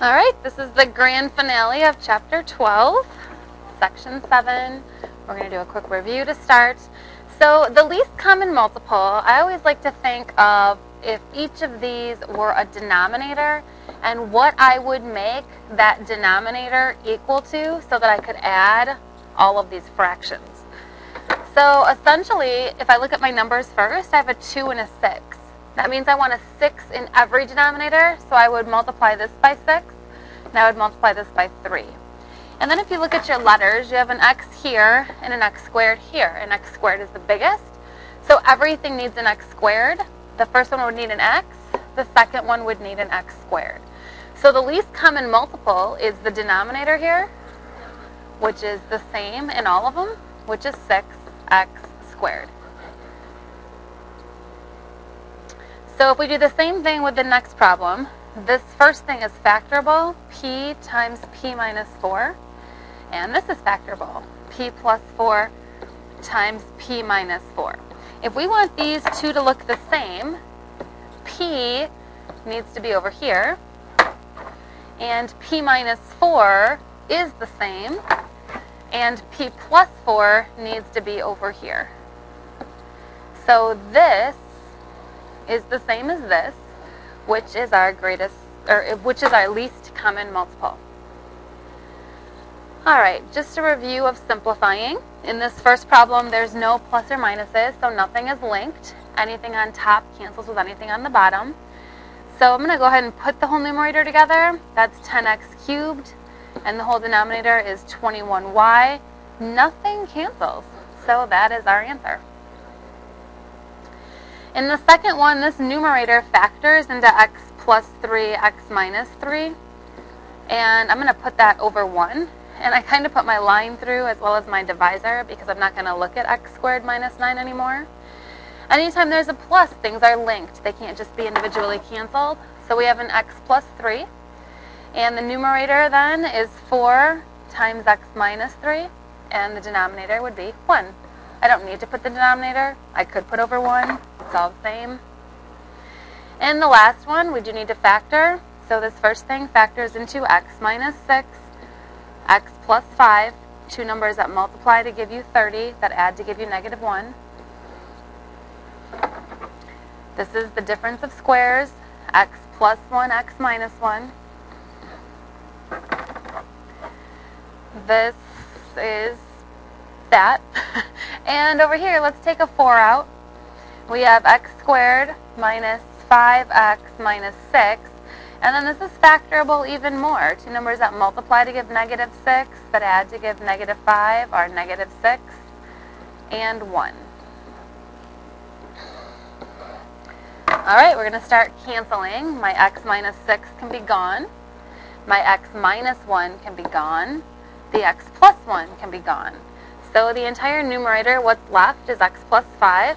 All right, this is the grand finale of Chapter 12, Section 7. We're going to do a quick review to start. So the least common multiple, I always like to think of if each of these were a denominator and what I would make that denominator equal to so that I could add all of these fractions. So essentially, if I look at my numbers first, I have a 2 and a 6. That means I want a 6 in every denominator, so I would multiply this by 6, and I would multiply this by 3. And then if you look at your letters, you have an x here and an x squared here. And x squared is the biggest, so everything needs an x squared. The first one would need an x, the second one would need an x squared. So the least common multiple is the denominator here, which is the same in all of them, which is 6x squared. So if we do the same thing with the next problem, this first thing is factorable, p times p minus 4. And this is factorable, p plus 4 times p minus 4. If we want these two to look the same, p needs to be over here, and p minus 4 is the same, and p plus 4 needs to be over here. So this is the same as this, which is our which is our least common multiple. All right, just a review of simplifying. In this first problem, there's no plus or minuses, so nothing is linked. Anything on top cancels with anything on the bottom. So I'm going to go ahead and put the whole numerator together. That's 10x cubed, and the whole denominator is 21y. Nothing cancels, so that is our answer. In the second one, this numerator factors into x plus 3, x minus 3. And I'm going to put that over 1. And I kind of put my line through as well as my divisor because I'm not going to look at x squared minus 9 anymore. Anytime there's a plus, things are linked. They can't just be individually canceled. So we have an x plus 3. And the numerator then is 4 times x minus 3. And the denominator would be 1. I don't need to put the denominator. I could put over 1. It's all the same. And the last one, we do need to factor. So this first thing factors into x minus 6, x plus 5, two numbers that multiply to give you 30, that add to give you negative 1. This is the difference of squares, x plus 1, x minus 1. This is that. And over here, let's take a 4 out. We have x squared minus 5x minus 6. And then this is factorable even more. Two numbers that multiply to give negative 6, that add to give negative 5 are negative 6 and 1. All right, we're going to start canceling. My x minus 6 can be gone. My x minus 1 can be gone. The x plus 1 can be gone. So the entire numerator, what's left is x plus 5.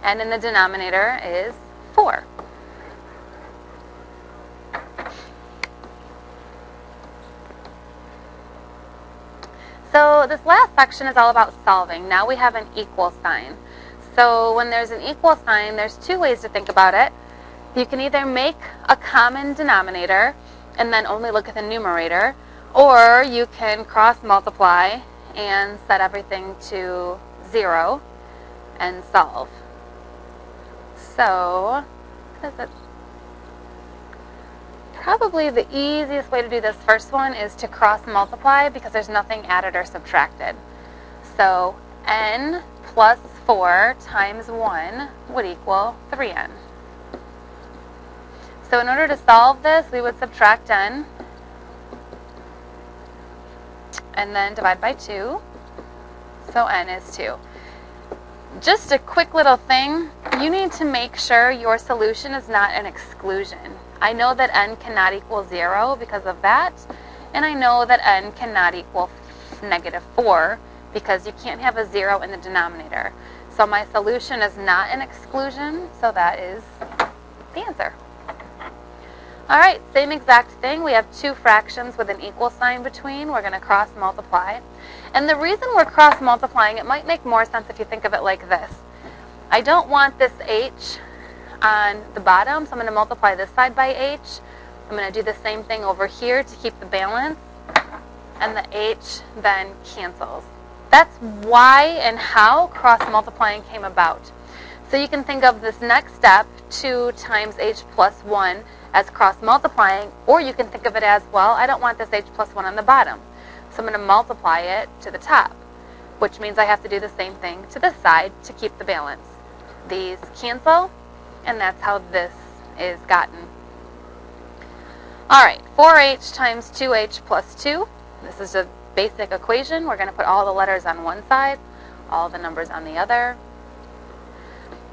And in the denominator is 4. So this last section is all about solving. Now we have an equal sign. So when there's an equal sign, there's two ways to think about it. You can either make a common denominator and then only look at the numerator, or you can cross multiply and set everything to 0 and solve. So, probably the easiest way to do this first one is to cross multiply because there's nothing added or subtracted. So, n plus 4 times 1 would equal 3n. So in order to solve this, we would subtract n and then divide by 2. So n is 2. Just a quick little thing, you need to make sure your solution is not an exclusion. I know that n cannot equal 0 because of that, and I know that n cannot equal negative 4 because you can't have a 0 in the denominator. So my solution is not an exclusion, so that is the answer. All right, same exact thing. We have two fractions with an equal sign between. We're going to cross multiply. And the reason we're cross multiplying, it might make more sense if you think of it like this. I don't want this h on the bottom, so I'm going to multiply this side by h. I'm going to do the same thing over here to keep the balance, and the h then cancels. That's why and how cross multiplying came about. So you can think of this next step, 2 times h plus 1, as cross multiplying, or you can think of it as, well, I don't want this h plus 1 on the bottom, so I'm going to multiply it to the top, which means I have to do the same thing to this side to keep the balance. These cancel, and that's how this is gotten. All right, 4h times 2h plus 2. This is a basic equation. We're going to put all the letters on one side, all the numbers on the other.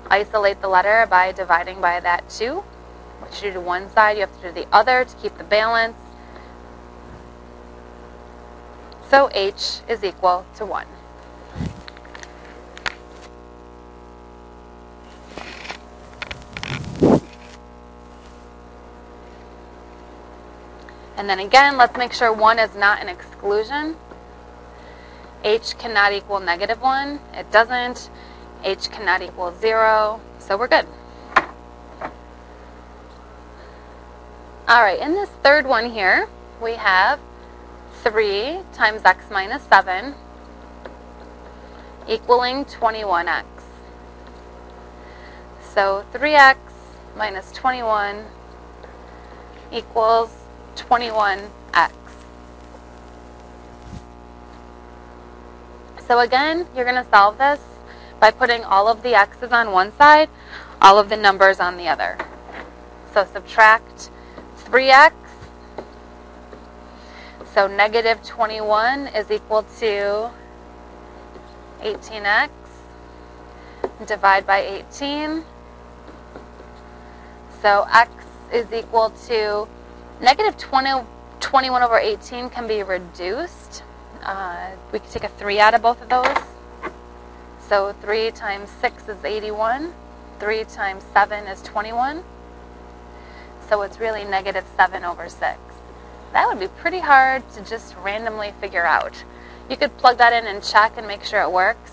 Isolate the letter by dividing by that 2. What you do to one side, you have to do the other to keep the balance. So h is equal to 1. And then again, let's make sure 1 is not an exclusion. H cannot equal negative 1. It doesn't. H cannot equal 0. So we're good. All right, in this third one here, we have 3 times x minus 7 equaling 21x. So 3x minus 21 equals 21x. So again, you're going to solve this by putting all of the x's on one side, all of the numbers on the other. So subtract 3x. So negative 21 is equal to 18x. Divide by 18. So x is equal to negative 21 over 18 can be reduced. We can take a 3 out of both of those. So 3 times 6 is 81. 3 times 7 is 21. So it's really negative 7 over 6. That would be pretty hard to just randomly figure out. You could plug that in and check and make sure it works.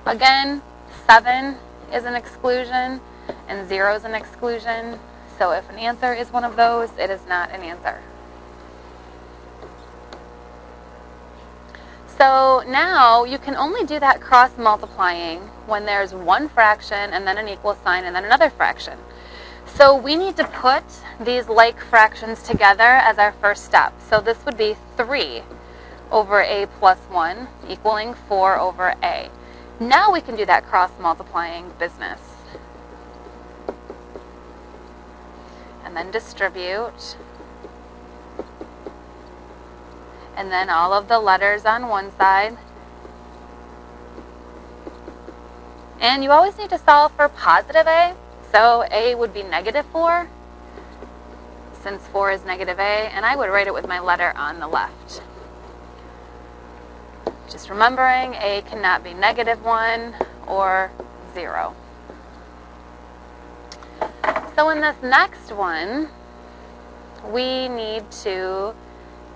Again, 7 is an exclusion and 0 is an exclusion. So if an answer is one of those, it is not an answer. So now you can only do that cross multiplying when there's one fraction and then an equal sign and then another fraction. So we need to put these like fractions together as our first step. So this would be 3 over a plus 1 equaling 4 over a. Now we can do that cross multiplying business. And then distribute. And then all of the letters on one side. And you always need to solve for positive a. So a would be negative 4, since 4 is negative a. And I would write it with my letter on the left. Just remembering a cannot be negative 1 or 0. So in this next one, we need to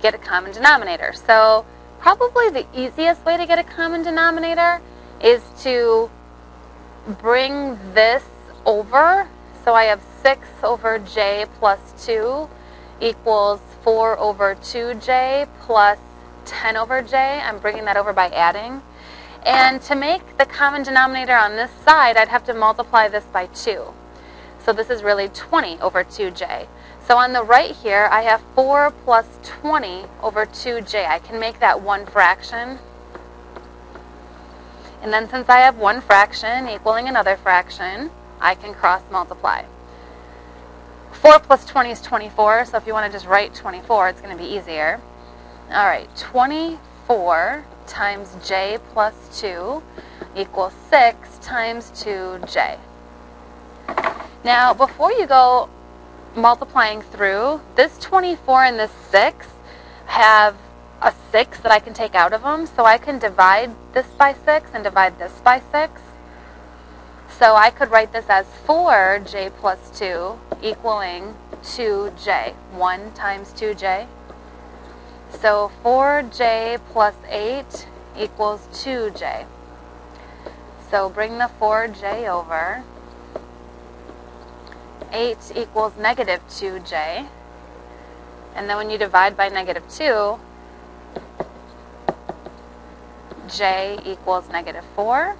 get a common denominator. So probably the easiest way to get a common denominator is to bring this over. So I have 6 over j plus 2 equals 4 over 2j plus 10 over j. I'm bringing that over by adding. And to make the common denominator on this side, I'd have to multiply this by 2. So this is really 20 over 2j. So on the right here, I have 4 plus 20 over 2j. I can make that one fraction. And then since I have one fraction equaling another fraction, I can cross multiply. 4 plus 20 is 24, so if you want to just write 24, it's going to be easier. All right, 24 times j plus 2 equals 6 times 2j. Now, before you go multiplying through, this 24 and this 6 have a 6 that I can take out of them, so I can divide this by 6 and divide this by 6. So I could write this as 4j plus 2 equaling 2j. 1 times 2j. So 4j plus 8 equals 2j. So bring the 4j over. 8 equals negative 2j. And then when you divide by -2, j equals -4.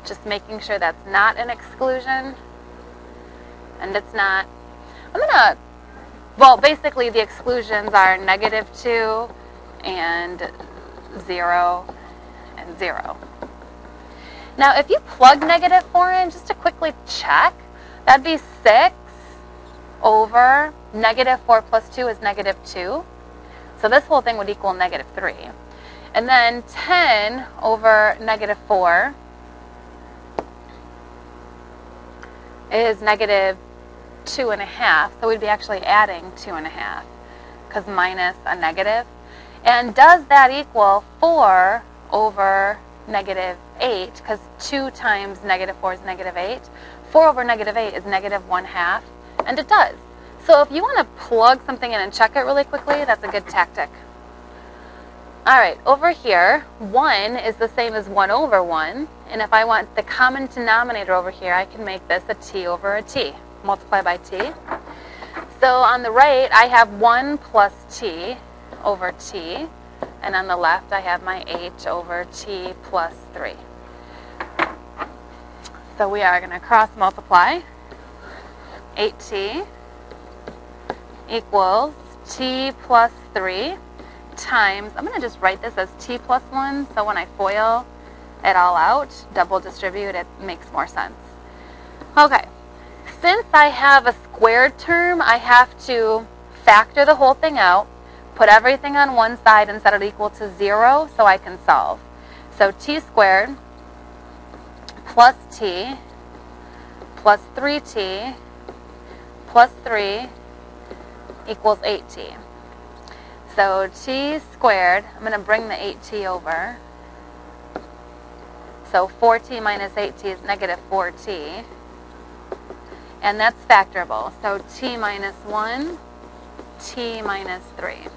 Just making sure that's not an exclusion. And it's not. Well, basically the exclusions are -2 and 0 and 0. Now, if you plug -4 in, just to quickly check, that'd be 6 over -4 plus 2 is -2. So this whole thing would equal -3. And then 10 over -4 is -2.5. So we'd be actually adding 2.5 because minus a negative. And does that equal 4 over -8? Because 2 times -4 is -8. 4 over -8 is -1/2. And it does. So if you want to plug something in and check it really quickly, that's a good tactic. All right, over here, 1 is the same as 1 over 1. And if I want the common denominator over here, I can make this a t over a t. Multiply by t. So on the right, I have 1 plus t over t. And on the left, I have my h over t plus 3. So we are going to cross multiply. 8t equals t plus 3 times, I'm going to just write this as t plus 1, so when I FOIL it all out, double distribute, it makes more sense. Okay, since I have a squared term, I have to factor the whole thing out, put everything on one side and set it equal to 0 so I can solve. So t squared plus t plus 3t plus 3 equals 8t. So t squared, I'm going to bring the 8t over. So 4t minus 8t is -4t. And that's factorable. So t minus 1, t minus 3.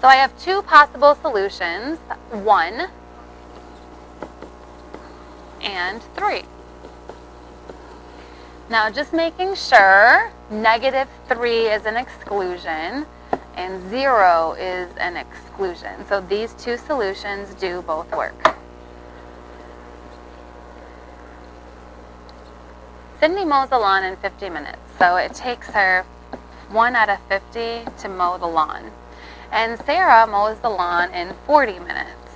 So I have two possible solutions, 1 and 3. Now just making sure, -3 is an exclusion and 0 is an exclusion. So these two solutions do both work. Sydney mows the lawn in 50 minutes. So it takes her 1 out of 50 to mow the lawn. And Sarah mows the lawn in 40 minutes.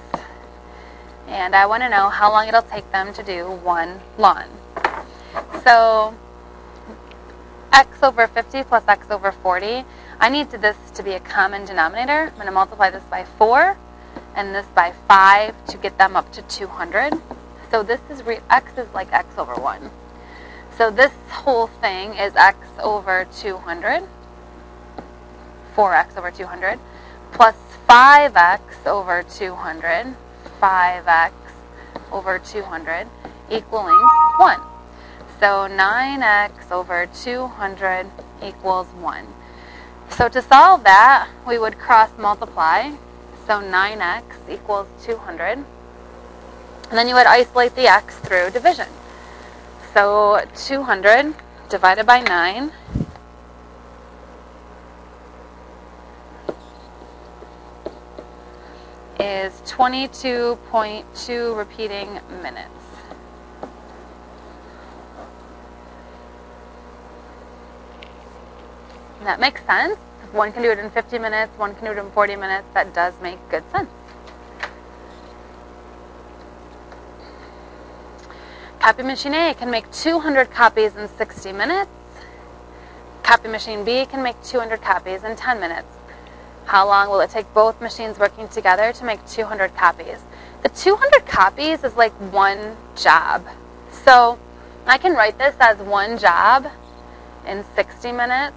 And I want to know how long it'll take them to do one lawn. So x over 50 plus x over 40, I need this to be a common denominator. I'm going to multiply this by 4 and this by 5 to get them up to 200. So this is x is like x over 1. So this whole thing is x over 200, 4x over 200, plus 5x over 200, 5x over 200, equaling 1. So 9x over 200 equals 1. So to solve that, we would cross multiply. So 9x equals 200. And then you would isolate the x through division. So 200 divided by 9 is 22.2 repeating minutes. And that makes sense. One can do it in 50 minutes, one can do it in 40 minutes. That does make good sense. Copy machine A can make 200 copies in 60 minutes. Copy machine B can make 200 copies in 10 minutes. How long will it take both machines working together to make 200 copies? The 200 copies is like one job. So I can write this as one job in 60 minutes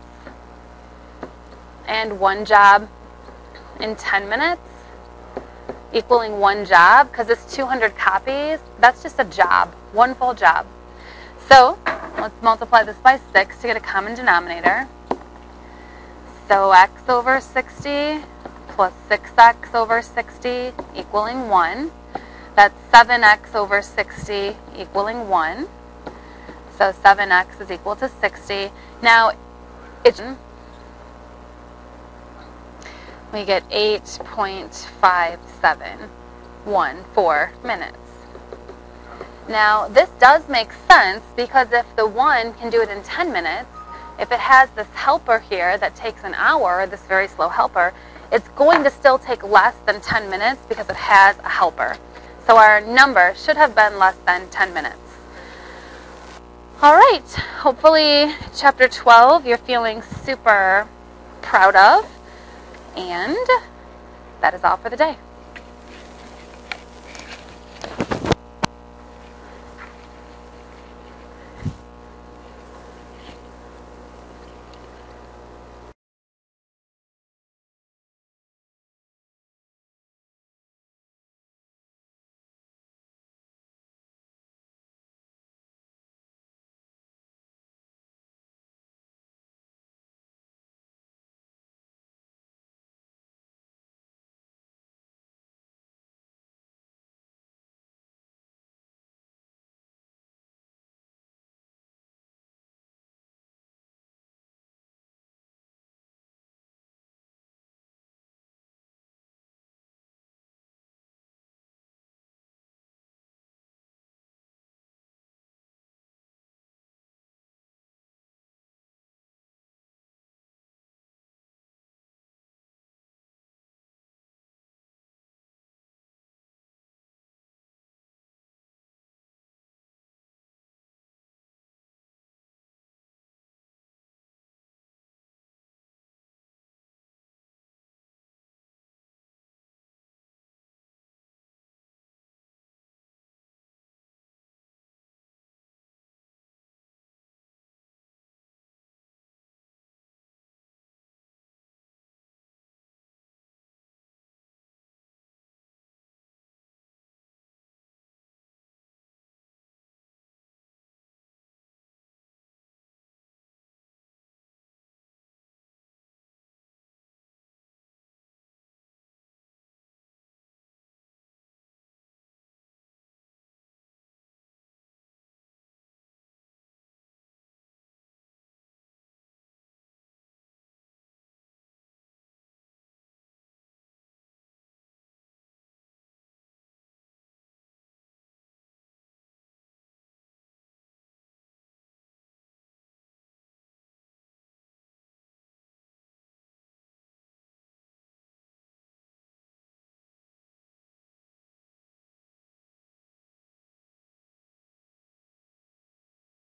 and one job in 10 minutes, equaling one job, because it's 200 copies, that's just a job, one full job. So let's multiply this by 6 to get a common denominator. So x over 60 plus 6x over 60 equaling 1. That's 7x over 60 equaling 1. So 7x is equal to 60. Now, we get 8.5714 minutes. Now, this does make sense because if the 1 can do it in 10 minutes, if it has this helper here that takes an hour, this very slow helper, it's going to still take less than 10 minutes because it has a helper. So our number should have been less than 10 minutes. All right, hopefully chapter 12 you're feeling super proud of. And that is all for the day.